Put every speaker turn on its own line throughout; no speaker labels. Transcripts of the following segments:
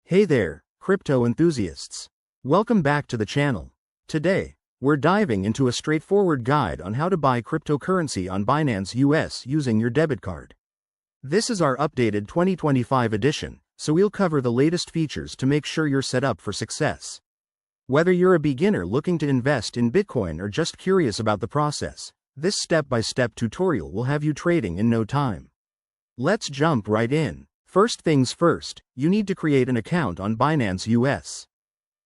Hey there, crypto enthusiasts. Welcome back to the channel. Today, we're diving into a straightforward guide on how to buy cryptocurrency on Binance US using your debit card. This is our updated 2025 edition, so we'll cover the latest features to make sure you're set up for success. Whether you're a beginner looking to invest in Bitcoin or just curious about the process, this step-by-step tutorial will have you trading in no time. Let's jump right in. First things first, you need to create an account on Binance US.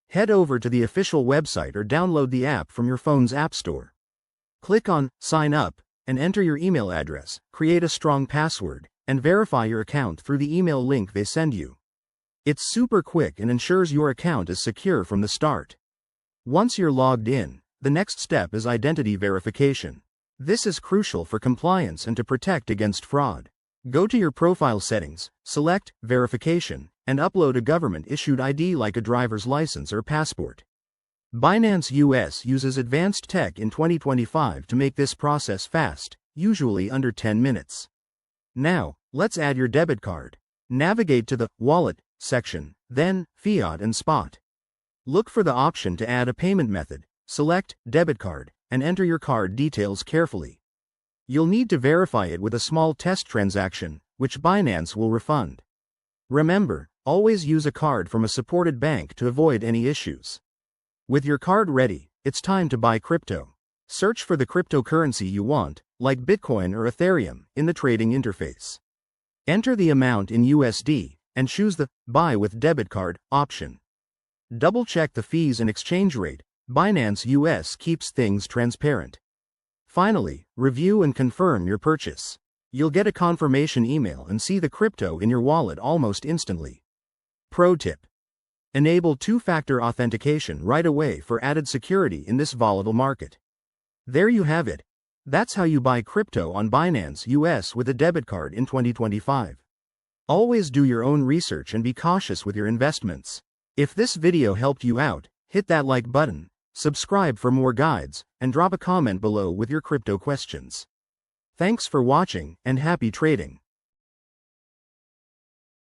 Head over to the official website or download the app from your phone's app store. Click on Sign Up and enter your email address, create a strong password, and verify your account through the email link they send you. It's super quick and ensures your account is secure from the start. Once you're logged in, the next step is identity verification. This is crucial for compliance and to protect against fraud. Go to your profile settings, select Verification, and upload a government-issued ID like a driver's license or passport. Binance US uses advanced tech in 2025 to make this process fast, usually under 10 minutes. Now, let's add your debit card. Navigate to the Wallet section, then Fiat and Spot. Look for the option to add a payment method, select Debit Card, and enter your card details carefully. You'll need to verify it with a small test transaction, which Binance will refund. Remember, always use a card from a supported bank to avoid any issues. With your card ready, it's time to buy crypto. Search for the cryptocurrency you want, like Bitcoin or Ethereum, in the trading interface. Enter the amount in USD, and choose the Buy with Debit Card option. Double-check the fees and exchange rate. Binance US keeps things transparent. Finally, review and confirm your purchase. You'll get a confirmation email and see the crypto in your wallet almost instantly. Pro tip: enable two-factor authentication right away for added security in this volatile market. There you have it. That's how you buy crypto on Binance US with a debit card in 2025. Always do your own research and be cautious with your investments. If this video helped you out, hit that like button, subscribe for more guides, and drop a comment below with your crypto questions. Thanks for watching, and happy trading.